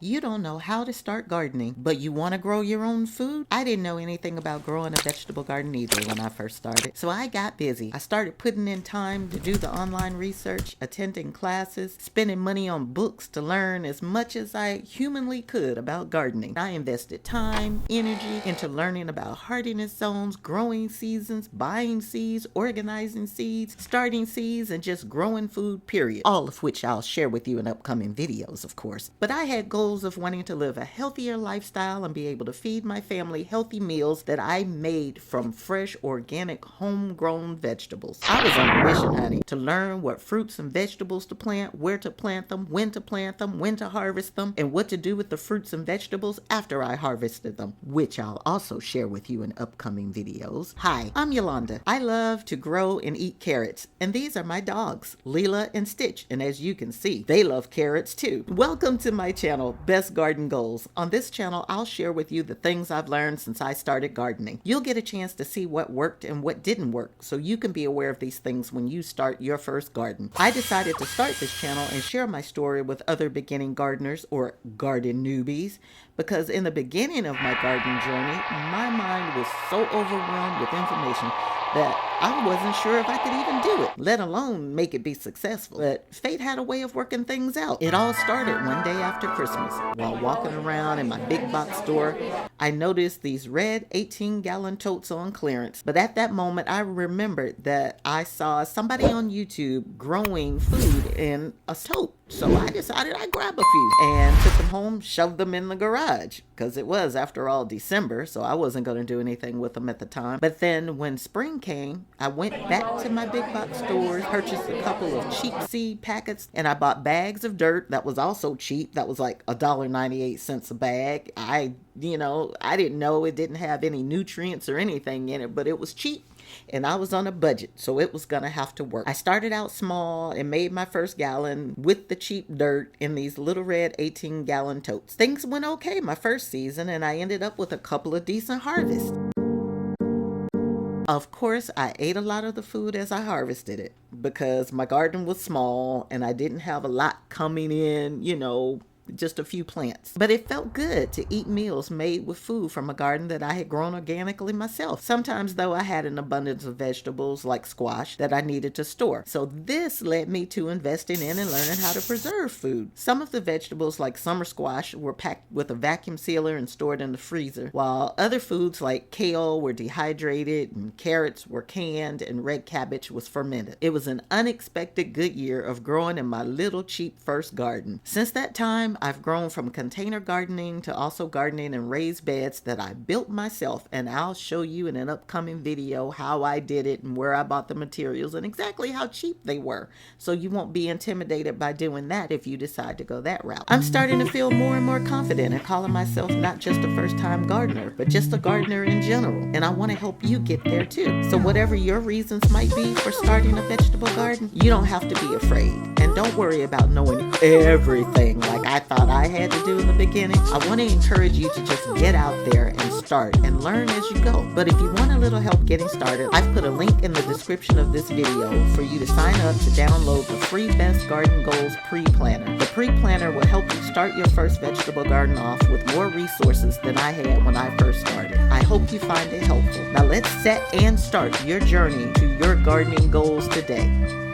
You don't know how to start gardening, but you want to grow your own food? I didn't know anything about growing a vegetable garden either when I first started, so I got busy. I started putting in time to do the online research, attending classes, spending money on books to learn as much as I humanly could about gardening. I invested time, energy into learning about hardiness zones, growing seasons, buying seeds, organizing seeds, starting seeds, and just growing food, period. All of which I'll share with you in upcoming videos, of course. But I had goals of wanting to live a healthier lifestyle and be able to feed my family healthy meals that I made from fresh, organic, homegrown vegetables. I was on a mission, honey, to learn what fruits and vegetables to plant, where to plant them, when to harvest them, and what to do with the fruits and vegetables after I harvested them, which I'll also share with you in upcoming videos. Hi, I'm Yolanda. I love to grow and eat carrots, and these are my dogs, Leela and Stitch, and as you can see, they love carrots too. Welcome to my channel, Best Garden Goals. On this channel, I'll share with you the things I've learned since I started gardening. You'll get a chance to see what worked and what didn't work, so you can be aware of these things when you start your first garden. I decided to start this channel and share my story with other beginning gardeners or garden newbies, because in the beginning of my garden journey, my mind was so overwhelmed with information that I wasn't sure if I could even do it, let alone make it be successful. But fate had a way of working things out. It all started one day after Christmas. While walking around in my big box store, I noticed these red 18-gallon totes on clearance. But at that moment, I remembered that I saw somebody on YouTube growing food in a tote. So I decided I'd grab a few and took them home, shoved them in the garage, because it was, after all, December, so I wasn't going to do anything with them at the time. But then when spring came, I went back to my big box stores, purchased a couple of cheap seed packets, and I bought bags of dirt that was also cheap. That was like $1.98 a bag. I didn't know it didn't have any nutrients or anything in it, but it was cheap. And I was on a budget, so it was going to have to work. I started out small and made my first gallon with the cheap dirt in these little red 18-gallon totes. Things went okay my first season, and I ended up with a couple of decent harvests. Of course, I ate a lot of the food as I harvested it because my garden was small and I didn't have a lot coming in, just a few plants. But it felt good to eat meals made with food from a garden that I had grown organically myself. Sometimes, though, I had an abundance of vegetables like squash that I needed to store. So this led me to investing in and learning how to preserve food. Some of the vegetables like summer squash were packed with a vacuum sealer and stored in the freezer, while other foods like kale were dehydrated and carrots were canned and red cabbage was fermented. It was an unexpected good year of growing in my little cheap first garden. Since that time, I've grown from container gardening to also gardening in raised beds that I built myself, and I'll show you in an upcoming video how I did it and where I bought the materials and exactly how cheap they were, so you won't be intimidated by doing that if you decide to go that route. I'm starting to feel more and more confident in calling myself not just a first-time gardener, but just a gardener in general, and I want to help you get there too. So whatever your reasons might be for starting a vegetable garden, you don't have to be afraid, and don't worry about knowing everything like I thought I had to do in the beginning. I want to encourage you to just get out there and start and learn as you go. But if you want a little help getting started, I've put a link in the description of this video for you to sign up to download the free Best Garden Goals pre-planner. The pre-planner will help you start your first vegetable garden off with more resources than I had when I first started. I hope you find it helpful. Now let's set and start your journey to your gardening goals today.